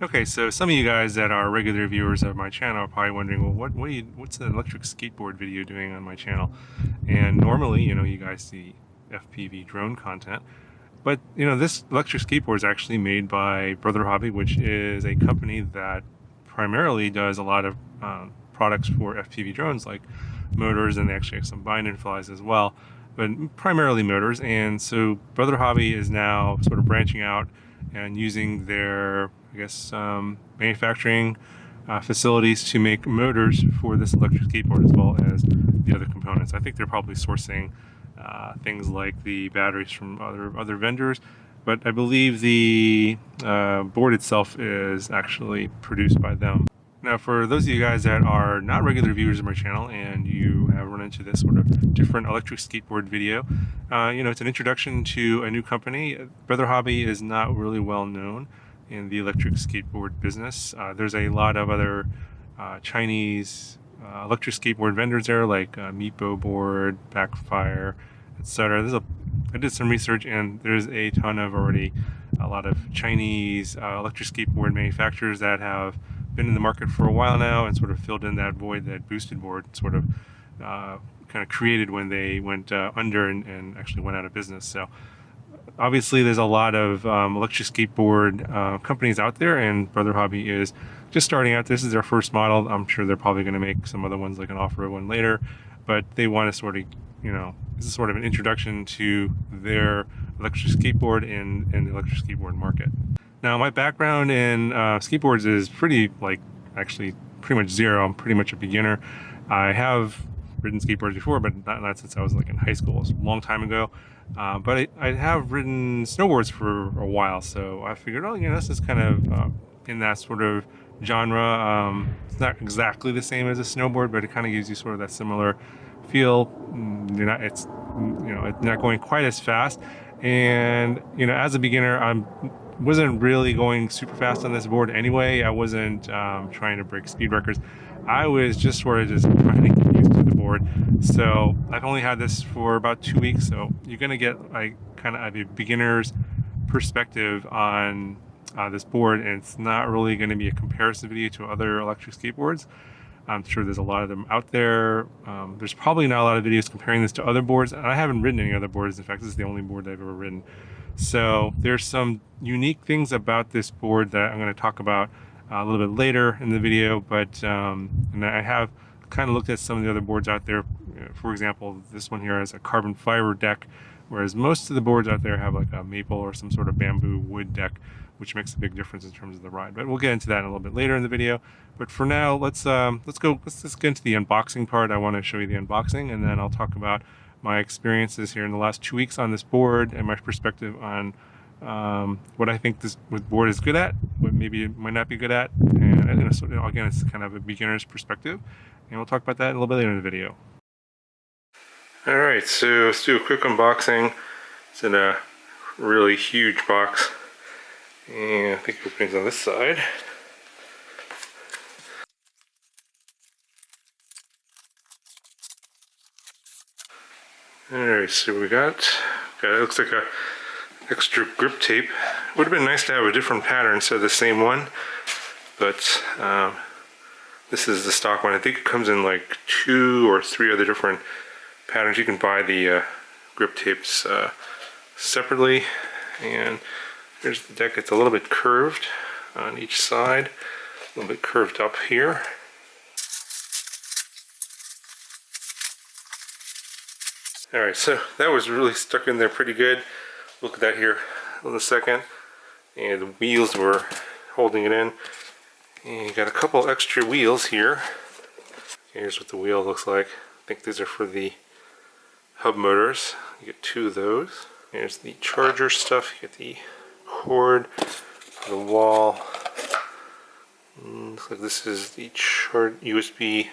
Okay, so some of you guys that are regular viewers of my channel are probably wondering, well, what's an electric skateboard video doing on my channel? And normally, you guys see FPV drone content, but this electric skateboard is actually made by BrotherHobby, which is a company that primarily does a lot of products for FPV drones, like motors, and they actually have some bind and flies as well, but primarily motors. And so BrotherHobby is now sort of branching out and using their, I guess, manufacturing facilities to make motors for this electric skateboard as well as the other components. I think they're probably sourcing things like the batteries from other vendors, but I believe the board itself is actually produced by them. Now, for those of you guys that are not regular viewers of my channel and you have run into this sort of different electric skateboard video, it's an introduction to a new company. BrotherHobby is not really well known in the electric skateboard business. There's a lot of other Chinese electric skateboard vendors there, like Meepo Board, Backfire, etc. I did some research, and there's a ton of already a lot of Chinese electric skateboard manufacturers that have been in the market for a while now and sort of filled in that void that Boosted Board sort of kind of created when they went under and actually went out of business. So obviously there's a lot of electric skateboard companies out there, and BrotherHobby is just starting out. This is their first model. I'm sure they're probably going to make some other ones, like an off-road one later, but they want to sort of, this is sort of an introduction to their electric skateboard and the electric skateboard market. Now, my background in skateboards is actually pretty much zero. I'm pretty much a beginner. I have ridden skateboards before, but not since I was like in high school. It was a long time ago. But I have ridden snowboards for a while, so I figured, this is kind of in that sort of genre. It's not exactly the same as a snowboard, but it kind of gives you sort of that similar feel. It's not going quite as fast, and as a beginner, I wasn't really going super fast on this board anyway. I wasn't trying to break speed records. I was just sort of trying to get used to the board. So I've only had this for about 2 weeks, so you're gonna get like kind of a beginner's perspective on this board, and it's not really going to be a comparison video to other electric skateboards. I'm sure there's a lot of them out there. There's probably not a lot of videos comparing this to other boards, and I haven't ridden any other boards. In fact, this is the only board I've ever ridden. So there's some unique things about this board that I'm going to talk about a little bit later in the video, but and I have kind of looked at some of the other boards out there. For example, this one here has a carbon fiber deck, whereas most of the boards out there have like a maple or some sort of bamboo wood deck, which makes a big difference in terms of the ride. But we'll get into that in a little bit later in the video. But for now, let's get into the unboxing part. I want to show you the unboxing, and then I'll talk about my experiences here in the last 2 weeks on this board and my perspective on what I think this board is good at, what maybe it might not be good at, and so, again, it's kind of a beginner's perspective, and we'll talk about that a little bit later in the video. Alright, so let's do a quick unboxing. It's in a really huge box, and I think it opens on this side. Alright, so we got it looks like a extra grip tape. Would have been nice to have a different pattern instead of the same one, but this is the stock one. I think it comes in like 2 or 3 other different patterns. You can buy the grip tapes separately, and here's the deck. It's a little bit curved on each side, a little bit curved up here. Alright, so that was really stuck in there pretty good. Look at that here in a second. And the wheels were holding it in. And you got a couple extra wheels here. Here's what the wheel looks like. I think these are for the hub motors. You get 2 of those. Here's the charger stuff. You get the cord, the wall. Looks like this is the USB,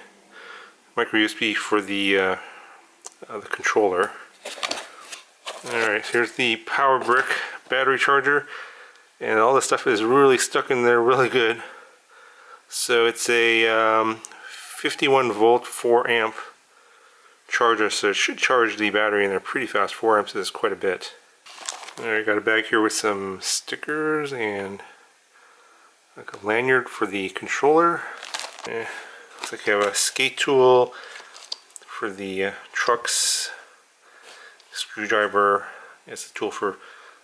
micro USB for the controller. Alright, here's the power brick battery charger, and all this stuff is really stuck in there really good. So it's a 51 volt 4 amp charger, so it should charge the battery in there pretty fast. 4 amps is quite a bit. Alright, got a bag here with some stickers and like a lanyard for the controller. Looks like you have a skate tool for the trucks, screwdriver. It's a tool for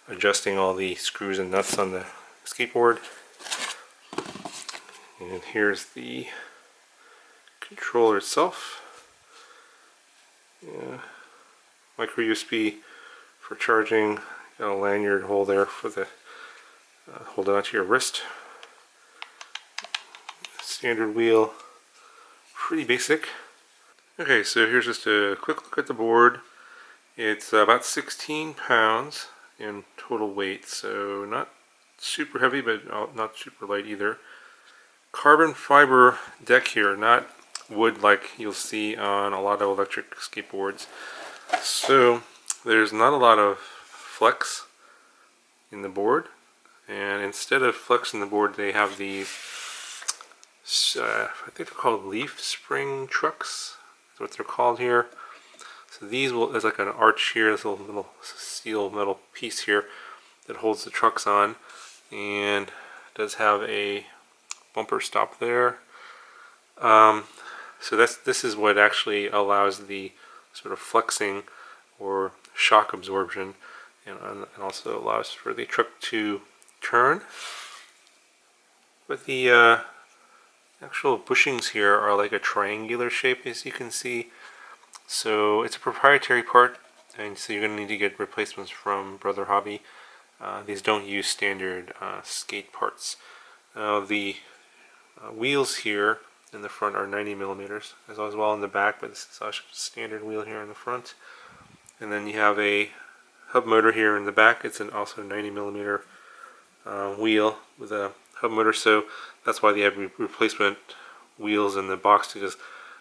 adjusting all the screws and nuts on the skateboard. And here's the controller itself. Yeah. Micro USB for charging. Got a lanyard hole there for the hold it onto your wrist. Standard wheel. Pretty basic. Okay, so here's just a quick look at the board. It's about 16 pounds in total weight, so not super heavy, but not super light either. Carbon fiber deck here, not wood like you'll see on a lot of electric skateboards. So there's not a lot of flex in the board, and instead of flex in the board, they have these I think they're called leaf spring trucks. That's what they're called here. So these there's like an arch here, this little steel metal piece here that holds the trucks on, and does have a bumper stop there. So this is what actually allows the sort of flexing or shock absorption, and also allows for the truck to turn. But the actual bushings here are like a triangular shape, as you can see. So it's a proprietary part, and so you're going to need to get replacements from BrotherHobby. These don't use standard skate parts. The wheels here in the front are 90 millimeters, as well in the back, but this is a standard wheel here in the front. And then you have a hub motor here in the back. It's also a 90 millimeter wheel with a hub motor, so that's why they have replacement wheels in the box, because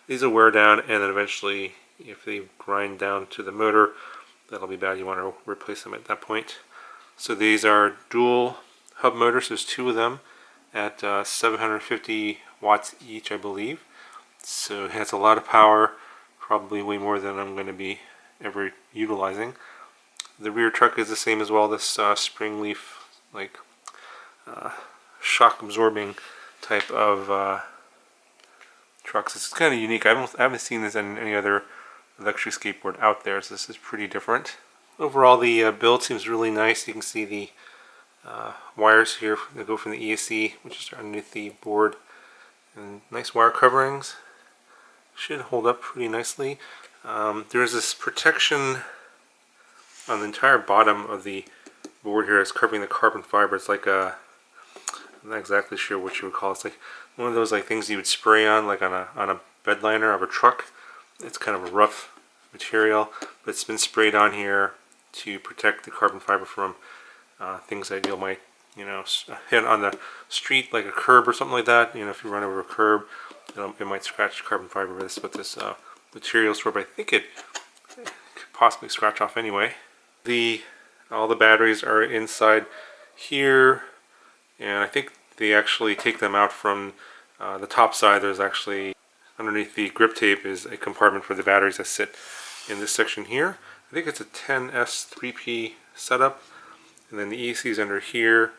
these will wear down, and then eventually if they grind down to the motor, that'll be bad. You want to replace them at that point. So these are dual hub motors. There's two of them at 750 watts each, I believe. So it has a lot of power, probably way more than I'm going to be ever utilizing. The rear truck is the same as well. This spring leaf, like shock absorbing type of trucks. It's kind of unique. I haven't seen this in any other electric skateboard out there, so this is pretty different. Overall, the build seems really nice. You can see the wires here that go from the ESC, which is underneath the board, and nice wire coverings. Should hold up pretty nicely. There's this protection on the entire bottom of the board here. It's covering the carbon fiber. It's like a, I'm not exactly sure what you would call it. It's like one of those like things you would spray on, like on a bed liner of a truck. It's kind of a rough material, but it's been sprayed on here to protect the carbon fiber from things that you might, hit on the street, like a curb or something like that. If you run over a curb, it might scratch carbon fiber. This is what this material is for, but I think it could possibly scratch off anyway. All the batteries are inside here, and I think they actually take them out from the top side. There's actually, underneath the grip tape is a compartment for the batteries that sit in this section here. I think it's a 10S3P setup, and then the EC is under here.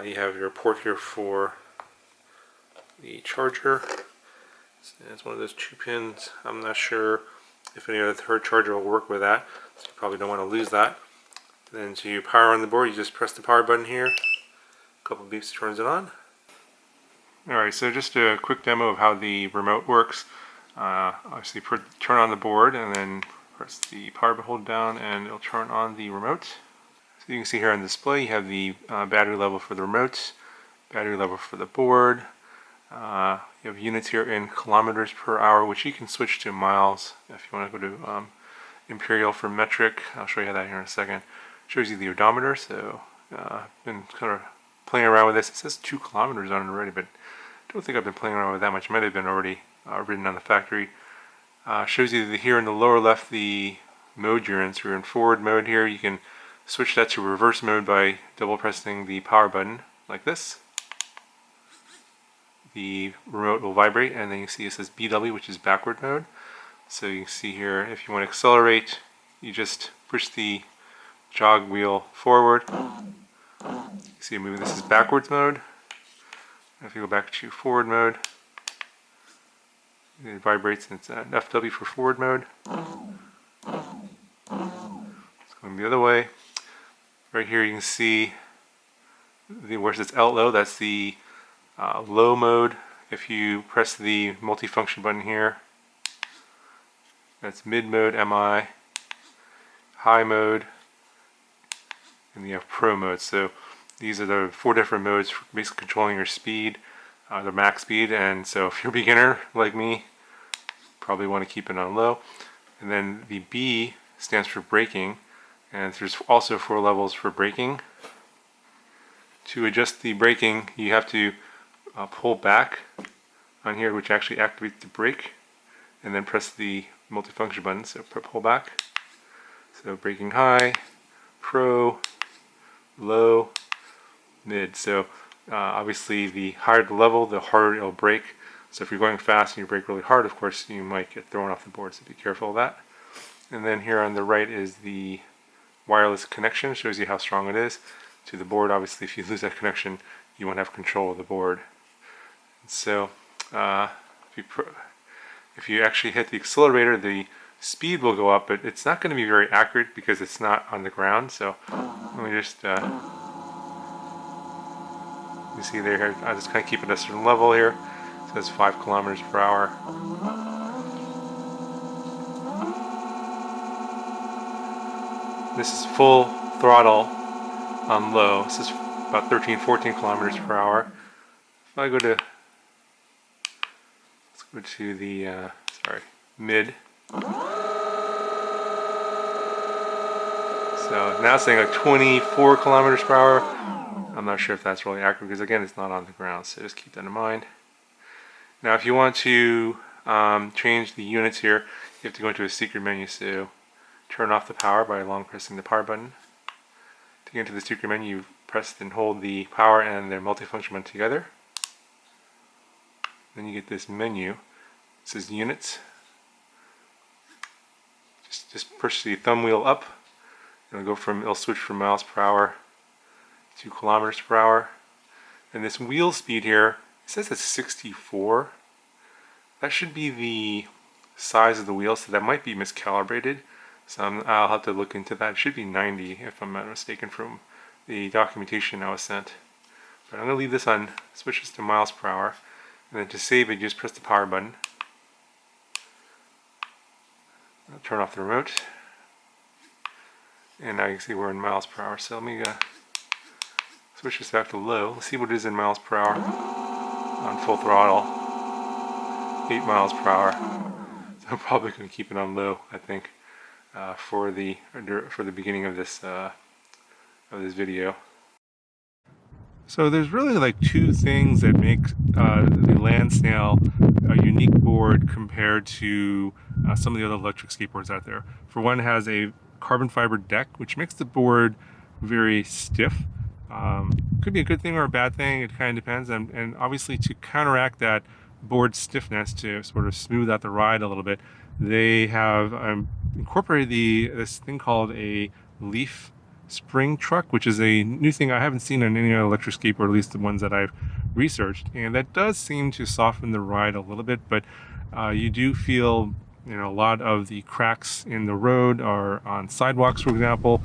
You have your port here for the charger. It's one of those 2 pins. I'm not sure if any other third charger will work with that, so you probably don't want to lose that. Then to power on the board, you just press the power button here. A couple beeps turns it on. Alright, so just a quick demo of how the remote works. Obviously turn on the board and then press the power button, hold down, and it'll turn on the remote. So you can see here on the display you have the battery level for the remote, battery level for the board. You have units here in kilometers per hour, which you can switch to miles if you want to go to imperial for metric. I'll show you that here in a second. Shows you the odometer, so I've been kind of playing around with this. It says 2 kilometers on it already, but I don't think I've been playing around with that much. It might have been already written on the factory. Shows you here in the lower left the mode you're in. So you're in forward mode here. You can switch that to reverse mode by double pressing the power button like this. The remote will vibrate, and then you see it says BW, which is backward mode. So you can see here, if you want to accelerate, you just push the jog wheel forward. You see it moving. This is backwards mode. If you go back to forward mode, it vibrates and it's an FW for forward mode. It's going the other way. Right here you can see where it says L low, that's the low mode. If you press the multifunction button here, that's mid mode, MI, high mode, and you have pro mode. So these are the 4 different modes for basically controlling your speed, the max speed. And so if you're a beginner like me, probably want to keep it on low. And then the B stands for braking, and there's also 4 levels for braking. To adjust the braking, you have to pull back on here, which actually activates the brake, and then press the multifunction button, so pull back. So braking high, pro, low, mid. So obviously the higher the level, the harder it'll brake. So if you're going fast and you brake really hard, of course you might get thrown off the board, so be careful of that. And then here on the right is the wireless connection, shows you how strong it is to the board. Obviously if you lose that connection, you won't have control of the board. So if you actually hit the accelerator, the speed will go up, but it's not going to be very accurate because it's not on the ground. So let me just you see there, I just kind of keep it at a certain level here. It says 5 kilometers per hour. This is full throttle on low. This is about 13-14 kilometers per hour. If I go to, let's go to the mid. So now it's saying like 24 kilometers per hour. I'm not sure if that's really accurate because again it's not on the ground, so just keep that in mind. Now if you want to change the units here, you have to go into a secret menu. So turn off the power by long pressing the power button. To get into the secret menu, you press and hold the power and the multifunction button together. Then you get this menu. It says units. Just push the thumb wheel up. It'll switch from miles per hour to kilometers per hour. And this wheel speed here, it says it's 64. That should be the size of the wheel, so that might be miscalibrated. So I'll have to look into that. It should be 90 if I'm not mistaken from the documentation I was sent. But I'm going to leave this on, switch this to miles per hour. And then to save it, you just press the power button. I'll turn off the remote. And now you can see we're in miles per hour. So let me switch this back to low. Let's see what it is in miles per hour on full throttle. 8 miles per hour. So I'm probably going to keep it on low, I think, for the beginning of this video. So there's really like 2 things that make the Land SnaiL a unique board compared to some of the other electric skateboards out there. For one, it has a carbon fiber deck, which makes the board very stiff. Could be a good thing or a bad thing, it kind of depends. And obviously to counteract that board stiffness, to sort of smooth out the ride a little bit, they have incorporated this thing called a leaf spring truck, which is a new thing I haven't seen on any other electric skateboard, at least the ones that I've researched, and that does seem to soften the ride a little bit. But you do feel, a lot of the cracks in the road are on sidewalks, for example.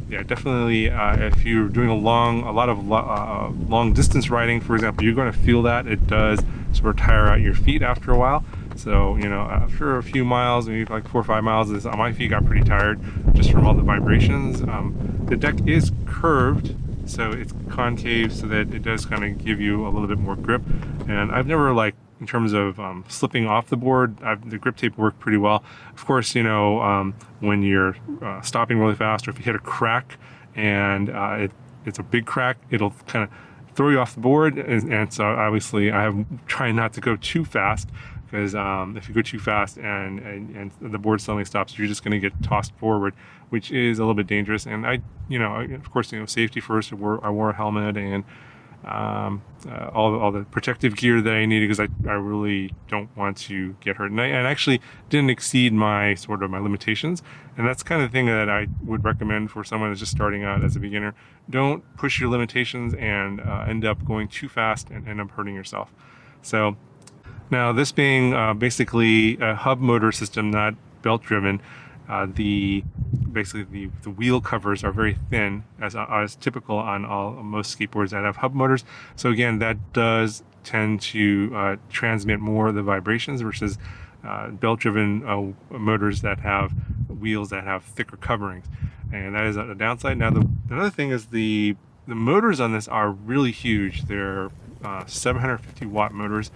Yeah, definitely. If you're doing a lot of long distance riding, for example, you're going to feel that. It does sort of tire out your feet after a while. So, after a few miles, maybe like 4 or 5 miles, my feet got pretty tired just from all the vibrations. The deck is curved, so it's concave, so that it does kind of give you a little bit more grip. And I've never, in terms of slipping off the board, the grip tape worked pretty well. Of course, when you're stopping really fast, or if you hit a crack and it's a big crack, it'll kind of throw you off the board. And so obviously I have trying not to go too fast, because if you go too fast and the board suddenly stops, you're just going to get tossed forward, which is a little bit dangerous. And of course, safety first. I wore a helmet, and all the protective gear that I needed, because I really don't want to get hurt. And I actually didn't exceed my limitations. And that's kind of the thing that I would recommend for someone who's just starting out as a beginner. Don't push your limitations and end up going too fast and end up hurting yourself. So now, this being basically a hub motor system, not belt driven, basically the wheel covers are very thin, as typical on most skateboards that have hub motors. So again, that does tend to transmit more of the vibrations versus belt driven motors that have wheels that have thicker coverings, and that is a downside. Now, another thing is the motors on this are really huge. They're 750 watt motors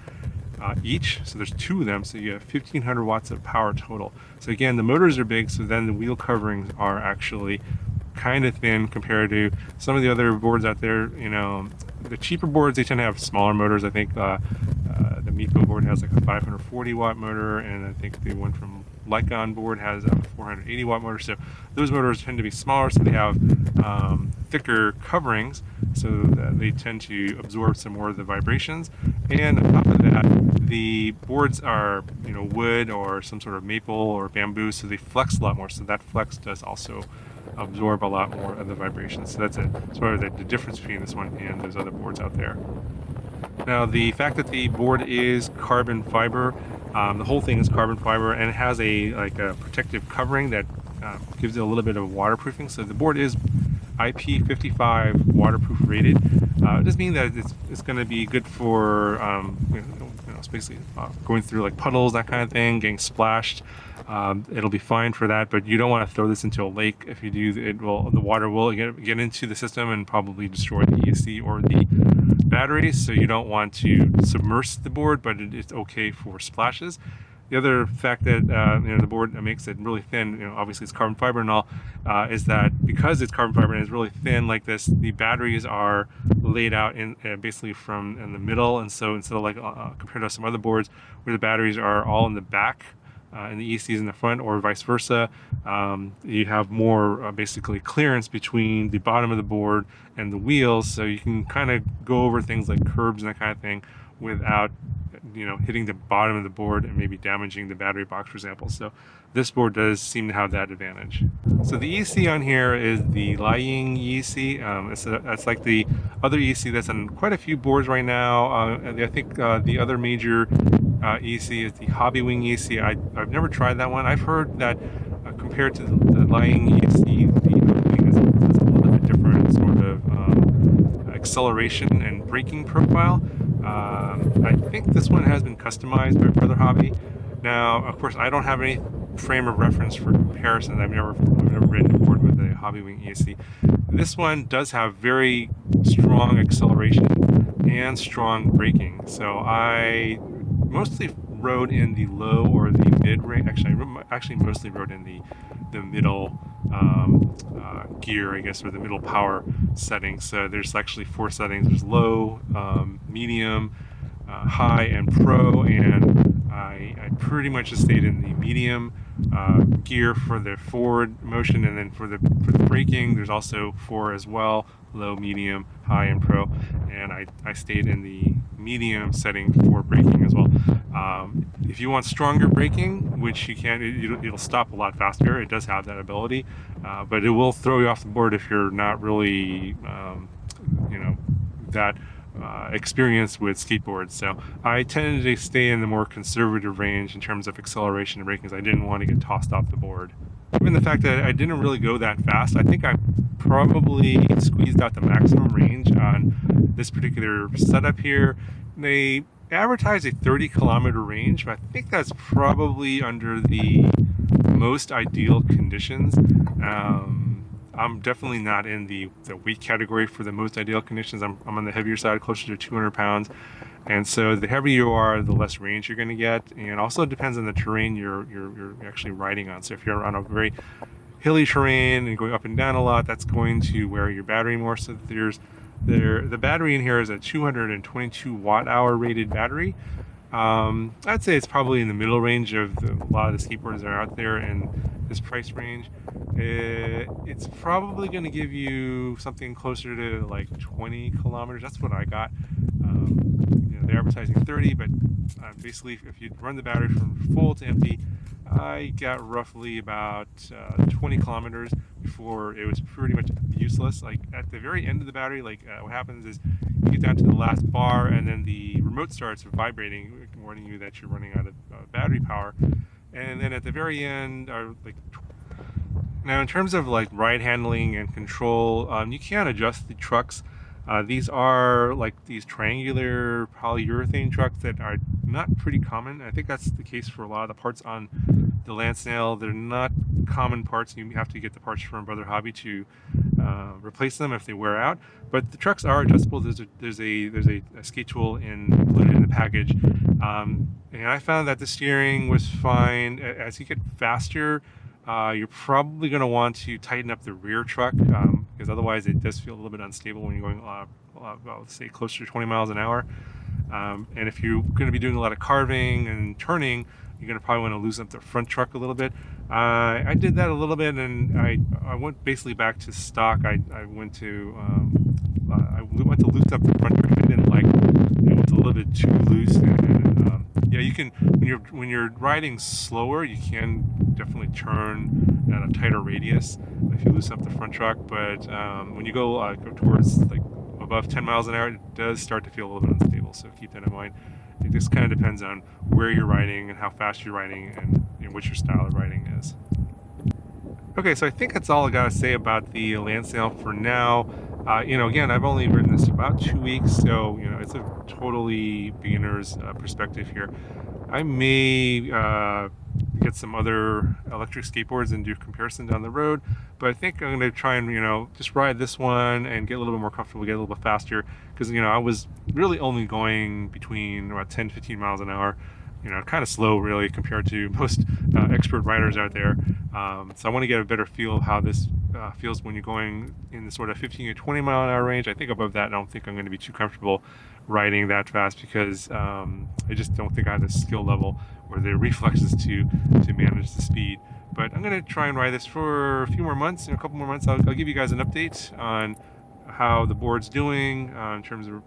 each, so there's 2 of them, so you have 1500 watts of power total. So again, the motors are big, so then the wheel coverings are actually kind of thin compared to some of the other boards out there. You know, the cheaper boards, they tend to have smaller motors. I think the Miko board has like a 540 watt motor, and I think the one from Litecoin board has a 480 watt motor. So those motors tend to be smaller, so they have thicker coverings, so that they tend to absorb some more of the vibrations. And on top of that, the boards are, you know, wood or some sort of maple or bamboo, so they flex a lot more. So that flex does also absorb a lot more of the vibrations. So that's sort of the difference between this one and those other boards out there. Now, the fact that the board is carbon fiber, the whole thing is carbon fiber, and it has a protective covering that gives it a little bit of waterproofing. So the board is IP55 waterproof rated. It does mean that it's going to be good for it's basically going through like puddles, that kind of thing, getting splashed. It'll be fine for that, but you don't want to throw this into a lake. If you do, the water will get into the system and probably destroy the ESC or the batteries. So you don't want to submerge the board, but it's okay for splashes. The other fact that the board makes it really thin, obviously it's carbon fiber and all, is that because it's carbon fiber and it's really thin like this, the batteries are laid out in basically in the middle, and so instead of like compared to some other boards where the batteries are all in the back and the ECs in the front, or vice versa, you have more basically clearance between the bottom of the board and the wheels, so you can kind of go over things like curbs and that kind of thing without hitting the bottom of the board and maybe damaging the battery box, for example. So this board does seem to have that advantage. So the EC on here is the lying EC. That's like the other EC that's on quite a few boards right now. I think the other major EC is the Hobby Wing EC. I've never tried that one. I've heard that compared to the lying EC, the Hobby Wing has a little bit different sort of acceleration and braking profile. I think this one has been customized by BrotherHobby. Now, of course, I don't have any frame of reference for comparison. I've never ridden a board with a Hobby Wing ESC. This one does have very strong acceleration and strong braking. So I mostly rode in the low or the mid range. Actually, mostly rode in the middle gear, I guess, or the middle power settings. So there's actually 4 settings. There's low, medium, high, and pro, and I pretty much just stayed in the medium gear for the forward motion, and then for the braking there's also 4 as well: low, medium, high, and pro, and I stayed in the medium setting for braking as well. If you want stronger braking, which you can, it'll stop a lot faster. It does have that ability, but it will throw you off the board if you're not really that experienced with skateboards. So I tended to stay in the more conservative range in terms of acceleration and braking, because I didn't want to get tossed off the board. Given the fact that I didn't really go that fast, I think I probably squeezed out the maximum range on this particular setup here. They advertise a 30-kilometer range, but I think that's probably under the most ideal conditions. I'm definitely not in the weight category for the most ideal conditions. I'm on the heavier side, closer to 200 pounds. And so the heavier you are, the less range you're going to get. And also it depends on the terrain you're actually riding on. So if you're on a very hilly terrain and going up and down a lot, that's going to wear your battery more. So the battery in here is a 222 watt hour rated battery. I'd say it's probably in the middle range of a lot of the skateboards that are out there in this price range. It's probably going to give you something closer to like 20 kilometers. That's what I got. They're advertising 30, but basically if you run the battery from full to empty, I got roughly about 20 kilometers before it was pretty much useless. Like at the very end of the battery, like what happens is you get down to the last bar and then the remote starts vibrating, warning you that you're running out of battery power. And then at the very end, now in terms of like ride handling and control, you can adjust the trucks. These are like these triangular polyurethane trucks that are not pretty common. I think that's the case for a lot of the parts on the SnaiL. They're not common parts. You have to get the parts from BrotherHobby to replace them if they wear out. But the trucks are adjustable. There's a skate tool included in the package, and I found that the steering was fine. As you get faster, you're probably going to want to tighten up the rear truck because otherwise it does feel a little bit unstable when you're going, let's say, closer to 20 miles an hour. And if you're going to be doing a lot of carving and turning, you're going to probably want to loosen up the front truck a little bit. I did that a little bit, and I went basically back to stock. I went to loosen up the front truck. I didn't like it was a little bit too loose. And, yeah, you can when you're riding slower, you can definitely turn at a tighter radius if you loosen up the front truck. But when you go towards like above 10 miles an hour, it does start to feel a little bit unstable. So keep that in mind. It just kind of depends on where you're riding and how fast you're riding and what your style of riding is. Okay, so I think that's all I gotta say about the SnaiL for now. Again, I've only ridden this about 2 weeks, so it's a totally beginner's perspective here. I may get some other electric skateboards and do a comparison down the road, but I think I'm going to try and just ride this one and get a little bit more comfortable, get a little bit faster, because I was really only going between about 10-15 miles an hour, kind of slow really compared to most expert riders out there. So I want to get a better feel of how this feels when you're going in the sort of 15 to 20 mile an hour range. I think above that, I don't think I'm going to be too comfortable riding that fast because I just don't think I have the skill level or the reflexes to manage the speed. But I'm going to try and ride this for a few more months. In a couple more months, I'll give you guys an update on how the board's doing in terms of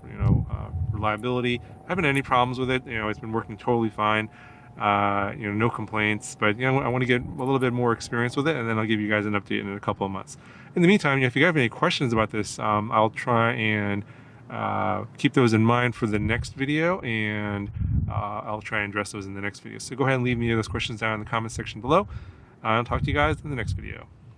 reliability. I haven't had any problems with it. It's been working totally fine. No complaints. But I want to get a little bit more experience with it, and then I'll give you guys an update in a couple of months. In the meantime, if you have any questions about this, I'll try and keep those in mind for the next video, and I'll try and address those in the next video. So go ahead and leave me those questions down in the comment section below. I'll talk to you guys in the next video.